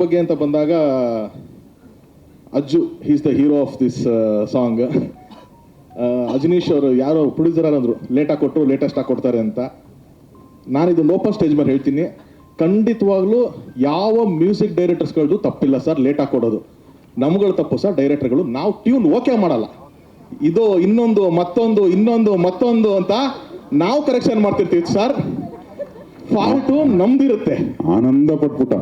ಬಗ್ಗೆ ಅಂತ ಬಂದಾಗ Ajju is the hero of this song. Ajaneesh ಅವರು ಯಾರೋ ಪ್ರೊಡ್ಯೂಸರ್ ಅಂದರು ಲೇಟಾಗಿ ಕೊಟ್ಟರು ಲೇಟೆಸ್ಟ್ ಆಗಿ ಕೊಡ್ತಾರೆ ಅಂತ. ನಾನು ಇದನ್ನು ಓಪನ್ ಸ್ಟೇಜ್ ಮೇಲೆ ಹೇಳ್ತೀನಿ, ಖಂಡಿತವಾಗ್ಲೂ ಯಾವ ಮ್ಯೂಸಿಕ್ ಡೈರೆಕ್ಟರ್ಸ್ಗಳದ್ದು ತಪ್ಪಿಲ್ಲ ಸರ್ ಲೇಟಾಗಿ ಕೊಡೋದು. ನಮ್ಗಳು ತಪ್ಪು ಸರ್ ಡೈರೆಕ್ಟರ್ಗಳು. ನಾವು ಟ್ಯೂನ್ ಓಕೆ ಮಾಡಲ್ಲ, ಇದು ಇನ್ನೊಂದು ಮತ್ತೊಂದು ಅಂತ ನಾವು ಕರೆಕ್ಷನ್ ಮಾಡ್ತಿರ್ತೀವಿ ಸರ್. ಫಾಲ್ಟು ನಮ್ದಿರುತ್ತೆ, ಆನಂದ ಪಟ್ಬಿಟ್ಟ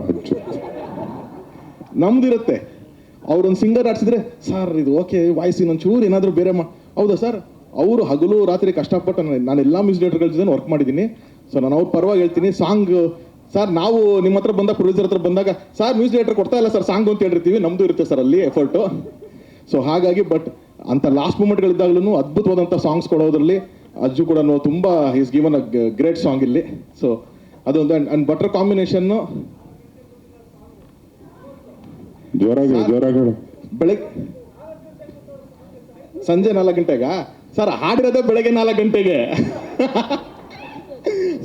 ನಮ್ದಿರುತ್ತೆ. ಅವ್ರೊಂದು ಸಿಂಗರ್ ಆಡ್ಸಿದ್ರೆ ಸರ್ ಇದು ಓಕೆ ವಾಯ್ಸ್ ಇನ್ನೊಂಚೂರು ಏನಾದರೂ ಬೇರೆ ಹೌದಾ ಸರ್, ಅವರು ಹಗಲು ರಾತ್ರಿ ಕಷ್ಟಪಟ್ಟು ನಾನು ಎಲ್ಲ ಮ್ಯೂಸಿಕ್ ಡೈರೆಕ್ಟರ್ಗಳ ಜೊತೆ ವರ್ಕ್ ಮಾಡಿದ್ದೀನಿ. ಸೊ ನಾನು ಅವ್ರ ಪರವಾಗಿ ಹೇಳ್ತೀನಿ, ಸಾಂಗ್ ಸರ್ ನಾವು ನಿಮ್ಮ ಹತ್ರ ಬಂದಾಗ ಪ್ರೊಡ್ಯೂಸರ್ ಹತ್ರ ಬಂದಾಗ ಸರ್ ಮ್ಯೂಸಿಕ್ ಡೈರೆಕ್ಟರ್ ಕೊಡ್ತಾ ಇಲ್ಲ ಸರ್ ಸಾಂಗ್ ಅಂತ ಹೇಳಿರ್ತೀವಿ, ನಮ್ಮದು ಇರುತ್ತೆ ಸರ್ ಅಲ್ಲಿ ಎಫರ್ಟು. ಸೊ ಹಾಗಾಗಿ ಬಟ್ ಅಂಥ ಲಾಸ್ಟ್ ಮೂಮೆಂಟ್ಗಳಿದ್ದಾಗಲೂ ಅದ್ಭುತವಾದಂಥ ಸಾಂಗ್ಸ್ ಕೊಡೋದ್ರಲ್ಲಿ ಅಜ್ಜು ಕೂಡ ತುಂಬ is given a great song ಇಲ್ಲಿ. ಸೊ ಅದೊಂದು ಆ್ಯಂಡ್ ಬಟರ್ ಕಾಂಬಿನೇಷನ್ನು ಬೆಳಗ್ಗೆ ಸಂಜೆ 4 ಗಂಟೆಗ ಸರ್ ಹಾಡಿರೋದೇ ಬೆಳಗ್ಗೆ 4 ಗಂಟೆಗೆ.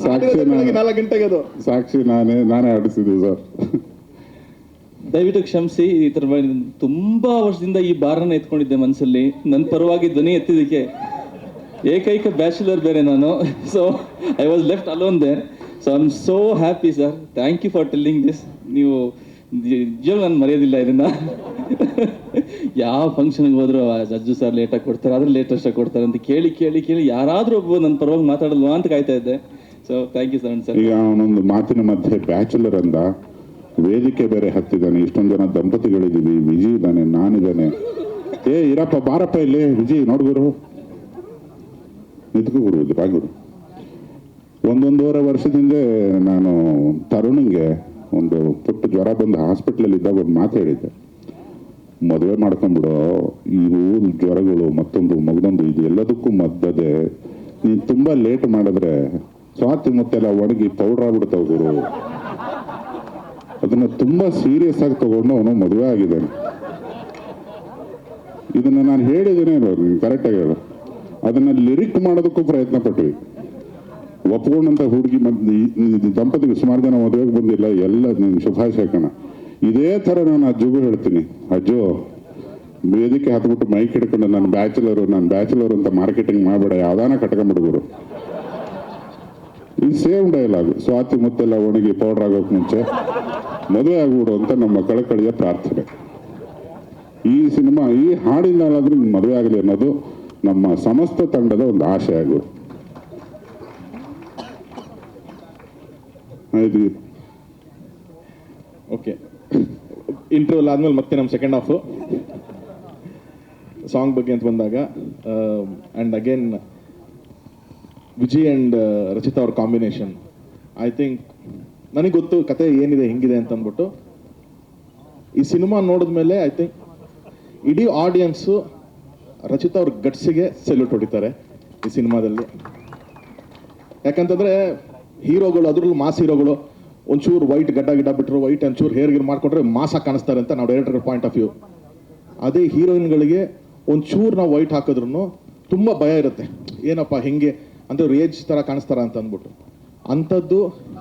ಬೆಳಗ್ಗೆ 4 ಗಂಟೆಗೆ ಅದು ಸಾಕ್ಷಿ ನಾನೇ ಆಡಿಸಿದ್ವಿ ಸರ್. ದಯವಿಟ್ಟು ಕ್ಷಮಿಸಿ, ಈ ಥರ ತುಂಬಾ ವರ್ಷದಿಂದ ಈ ಬಾರನ್ನ ಎತ್ಕೊಂಡಿದ್ದೆ ಮನಸ್ಸಲ್ಲಿ. ನನ್ನ ಪರವಾಗಿ ಧ್ವನಿ ಎತ್ತಿದ್ದಕ್ಕೆ ಏಕೈಕ ಬ್ಯಾಚುಲರ್ ಬೇರೆ ನಾನು. So I was left alone there. So I am so happy sir, thank you for telling this. ನೀವು ನಿಜವಾಗ್ಲೂ ನಾನು ಮರೆಯೋದಿಲ್ಲ ಇದನ್ನ. ಯಾವ ಫಂಕ್ಷನ್ಗೆ ಹೋದ್ರು ಅಜ್ಜು ಸರ್ ಲೇಟಾಗಿ ಕೊಡ್ತಾರೆ, ಆದ್ರೆ ಲೇಟೆಸ್ಟ್ ಆಗಿ ಕೊಡ್ತಾರೆ ಅಂತ ಕೇಳಿ ಯಾರಾದ್ರೂ ಒಬ್ಬ ನನ್ನ ಪರವಾಗಿ ಮಾತಾಡಲ್ವಾ ಅಂತ ಕಾಯ್ತಾ ಇದ್ದೆ. So thank you sir. ಈಗ ಅವನೊಂದು ಮಾತಿನ ಮಧ್ಯೆ ಬ್ಯಾಚುಲರ್ ಅಂದ, ವೇದಿಕೆ ಬೇರೆ ಹತ್ತಿದ್ದಾನೆ, ಇಷ್ಟೊಂದು ಜನ ದಂಪತಿಗಳಿದ್ದೀವಿ, ವಿಜಯ್ ಇದ್ದಾನೆ, ನಾನಿದ್ದಾನೆ. ಇರಪ್ಪ ಬಾರಪ್ಪ ಇಲ್ಲಿ ವಿಜಯ್ ನೋಡ್ಗುರು ನಿಂತ್ಕೋ ಗುರು ರಾಗುರು. 1.5 ವರ್ಷದಿಂದ ನಾನು ತರುಣಿಗೆ ಒಂದು ಪುಟ್ಟ ಜ್ವರ ಬಂದು ಹಾಸ್ಪಿಟ್ಲಲ್ಲಿ ಇದ್ದಾಗ ಒಂದು ಮಾತು ಹೇಳಿದ್ದೆ, ಮದುವೆ ಮಾಡ್ಕೊಂಡ್ಬಿಡು, ಇವು ಜ್ವರಗಳು ಮತ್ತೊಂದು ಮಗದೊಂದು ಇದು ಎಲ್ಲದಕ್ಕೂ ಮದ್ದದೆ, ನೀನು ತುಂಬ ಲೇಟ್ ಮಾಡಿದ್ರೆ ಸ್ವಾತಿ ಮುತ್ತೆಲ್ಲ ಒಣಗಿ ಪೌಡ್ರ್ ಆಗ್ಬಿಡ್ತಾವ ಗುರು. ಅದನ್ನ ತುಂಬ ಸೀರಿಯಸ್ ಆಗಿ ತಗೊಂಡು ಅವನು ಮದುವೆ ಆಗಿದ್ದಾನೆ. ಇದನ್ನ ನಾನು ಹೇಳಿದ್ದೇನೆ ಕರೆಕ್ಟಾಗಿ ಹೇಳು. ಅದನ್ನ ಲಿರಿಕ್ ಮಾಡೋದಕ್ಕೂ ಪ್ರಯತ್ನ ಪಟ್ವಿ. ಒಪ್ಕೊಂಡಂತ ಹುಡುಗಿ ದಂಪತಿಗೆ ಸುಮಾರು ಜನ ಮದುವೆಗೆ ಬಂದಿಲ್ಲ, ಎಲ್ಲ ನೀನು ಶುಭಾಶಯ ಕಣ. ಇದೇ ಥರ ನಾನು ಅಜ್ಜುಗೂ ಹೇಳ್ತೀನಿ, ಅಜ್ಜು ವೇದಿಕೆ ಹತ್ಬಿಟ್ಟು ಮೈಕ್ ಹಿಡ್ಕೊಂಡು ನಾನು ಬ್ಯಾಚುಲರ್ ಅಂತ ಮಾರ್ಕೆಟಿಂಗ್ ಮಾಡಬೇಡ, ಯಾವ್ದಾನ ಕಟ್ಕೊಂಡ್ಬಿಡುಗರು. ಇದು ಸೇಮ್ ಡೈಲಾಗ್. ಸ್ವಾತಿ ಮುತ್ತೆಲ್ಲ ಒಣಗಿ ಪೌಡರ್ ಆಗೋಕೆ ಮುಂಚೆ ಮದುವೆ ಆಗ್ಬಿಡು ಅಂತ ನಮ್ಮ ಕಳಕಳಿಯ ಪ್ರಾರ್ಥನೆ. ಈ ಸಿನಿಮಾ ಈ ಹಾಡಿನಾಲಾದ್ರೂ ಮದುವೆ ಆಗಲಿ ಅನ್ನೋದು ನಮ್ಮ ಸಮಸ್ತ ತಂಡದ ಒಂದು ಆಶೆ ಆಗೋದು. ಓಕೆ, ಇಂಟರ್ವಲ್ ಆದ್ಮೇಲೆ ಮತ್ತೆ ನಮ್ಮ ಸೆಕೆಂಡ್ ಹಾಫು ಸಾಂಗ್ ಬಗ್ಗೆ ಅಂತ ಬಂದಾಗ and again Vijay and Rachita ಅವ್ರ ಕಾಂಬಿನೇಷನ್, ಐ ಥಿಂಕ್ ನನಗೆ ಗೊತ್ತು ಕತೆ ಏನಿದೆ ಹೆಂಗಿದೆ ಅಂತ ಅಂದ್ಬಿಟ್ಟು ಈ ಸಿನಿಮಾ ನೋಡಿದ್ಮೇಲೆ ಐ ಥಿಂಕ್ ಇಡೀ ಆಡಿಯನ್ಸು ರಚಿತಾ ಅವ್ರ ಗಟ್ಸಿಗೆ ಸೆಲ್ಯೂಟ್ ಹೊಡಿತಾರೆ ಈ ಸಿನಿಮಾದಲ್ಲಿ. ಯಾಕಂತಂದರೆ ಹೀರೋಗಳು, ಅದರಲ್ಲೂ ಮಾಸ್ ಹೀರೋಗಳು ಒಂಚೂರು ವೈಟ್ ಗಡ್ಡ ಬಿಟ್ಟರು, ವೈಟ್ ಒಂಚೂರು ಹೇರ್ ಮಾಡ್ಕೊಂಡ್ರೆ ಮಾಸಾಗಿ ಕಾಣಿಸ್ತಾರೆ ಅಂತ ನಾವು ಡೈರೆಕ್ಟರ್ ಪಾಯಿಂಟ್ ಆಫ್ ವ್ಯೂ. ಅದೇ ಹೀರೋಯಿನ್ಗಳಿಗೆ ಒಂಚೂರು ನಾವು ವೈಟ್ ಹಾಕಿದ್ರೂ ತುಂಬ ಭಯ ಇರುತ್ತೆ, ಏನಪ್ಪ ಹೆಂಗೆ ಅಂದರೆ ಏಜ್ ಥರ ಕಾಣಿಸ್ತಾರ ಅಂತ ಅಂದ್ಬಿಟ್ಟು. ಅಂಥದ್ದು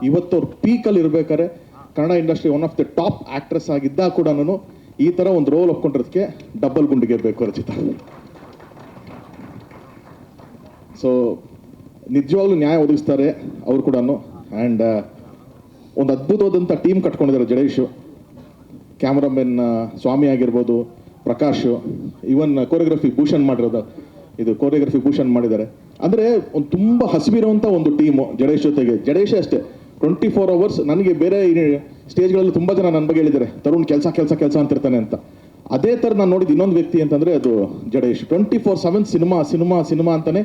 ಇವತ್ತು ಅವ್ರು ಪೀಕಲ್ಲಿ ಇರ್ಬೇಕಾದ್ರೆ Kannada industry one of the top actress ಆಗಿದ್ದಾಗ ಕೂಡ ನಾನು ಈ ಥರ ಒಂದು ರೋಲ್ ಒಪ್ಕೊಂಡಿರೋದಕ್ಕೆ ಡಬಲ್ ಗುಂಡಿಗೆ ಬೇಕು ರಚಿತಾ. ಸೊ ನಿಜವಾಗ್ಲೂ ನ್ಯಾಯ ಒದಗಿಸ್ತಾರೆ ಅವರು ಕೂಡ. ಆ್ಯಂಡ್ ಒಂದು ಅದ್ಭುತವಾದಂಥ ಟೀಮ್ ಕಟ್ಕೊಂಡಿದ್ದಾರೆ ಜಡೇಶು, ಕ್ಯಾಮ್ರಾಮನ್ ಸ್ವಾಮಿ ಆಗಿರ್ಬೋದು, ಪ್ರಕಾಶ್, ಇವನ್ ಕೋರಿಯೋಗ್ರಫಿ ಭೂಷಣ್ ಮಾಡಿರೋದು, ಇದು ಕೋರಿಯೋಗ್ರಫಿ ಭೂಷಣ್ ಮಾಡಿದ್ದಾರೆ. ಅಂದರೆ ಒಂದು ತುಂಬ ಹಸಿವಿರುವಂಥ ಒಂದು ಟೀಮು ಜಡೇಶ್ ಜೊತೆಗೆ. ಜಡೇಶೇ ಅಷ್ಟೇ 24 hours. ನನಗೆ ಬೇರೆ ಸ್ಟೇಜ್ಗಳಲ್ಲಿ ತುಂಬ ಜನ ನನ್ನ ಬಗ್ಗೆ ಹೇಳಿದ್ದಾರೆ, ತರುಣ್ ಕೆಲಸ ಅಂತಿರ್ತಾನೆ ಅಂತ. ಅದೇ ಥರ ನಾನು ನೋಡಿದ್ದು ಇನ್ನೊಂದು ವ್ಯಕ್ತಿ ಅಂತಂದರೆ ಅದು ಜಡೇಶ್. 24/7 ಸಿನಿಮಾ ಅಂತಲೇ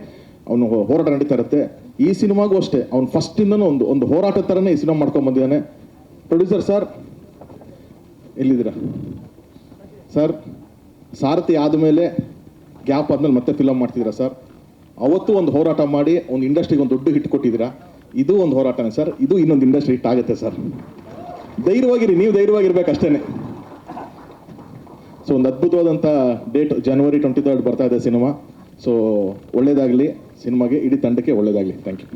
ಅವನು ಹೋರಾಟ ನಡೀತಾ ಇರುತ್ತೆ. ಈ ಸಿನಿಮಾಗೂ ಅಷ್ಟೇ ಅವ್ನು ಫಸ್ಟಿಂದನೂ ಒಂದು ಹೋರಾಟ ಥರನೇ ಈ ಸಿನಿಮಾ ಮಾಡ್ಕೊಂಡು ಬಂದಿದ್ದಾನೆ. ಪ್ರೊಡ್ಯೂಸರ್ ಸರ್ ಎಲ್ಲಿದ್ದೀರಾ ಸರ್? ಸಾರಥಿ ಆದಮೇಲೆ ಗ್ಯಾಪ್ ಆದಮೇಲೆ ಮತ್ತೆ ಫಿಲಮ್ ಮಾಡ್ತಿದ್ದೀರಾ ಸರ್? ಅವತ್ತು ಒಂದು ಹೋರಾಟ ಮಾಡಿ ಒಂದು ಇಂಡಸ್ಟ್ರಿಗೆ ಒಂದು ದೊಡ್ಡ ಹಿಟ್ ಕೊಟ್ಟಿದ್ದೀರಾ. ಇದು ಒಂದು ಹೋರಾಟನೇ ಸರ್, ಇದು ಇನ್ನೊಂದು ಇಂಡಸ್ಟ್ರಿ ಹಿಟ್ ಆಗುತ್ತೆ ಸರ್. ಧೈರ್ಯವಾಗಿರಿ, ನೀವು ಧೈರ್ಯವಾಗಿರ್ಬೇಕು ಅಷ್ಟೇ. ಸೊ ಒಂದು ಅದ್ಭುತವಾದಂಥ ಡೇಟ್ January 23rd ಬರ್ತಾ ಇದೆ ಸಿನಿಮಾ. ಸೊ ಒಳ್ಳೇದಾಗಲಿ ಸಿನಿಮಾಗೆ, ಇಡೀ ತಂಡಕ್ಕೆ ಒಳ್ಳೇದಾಗಲಿ. Thank you.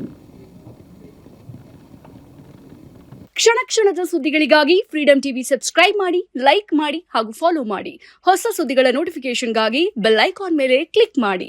ಕ್ಷಣ ಕ್ಷಣದ ಸುದ್ದಿಗಳಿಗಾಗಿ ಫ್ರೀಡಂ ಟಿವಿ ಸಬ್ಸ್ಕ್ರೈಬ್ ಮಾಡಿ, ಲೈಕ್ ಮಾಡಿ ಹಾಗೂ ಫಾಲೋ ಮಾಡಿ. ಹೊಸ ಸುದ್ದಿಗಳ ನೋಟಿಫಿಕೇಶನ್ಗಾಗಿ ಬೆಲ್ ಐಕಾನ್ ಮೇಲೆ ಕ್ಲಿಕ್ ಮಾಡಿ.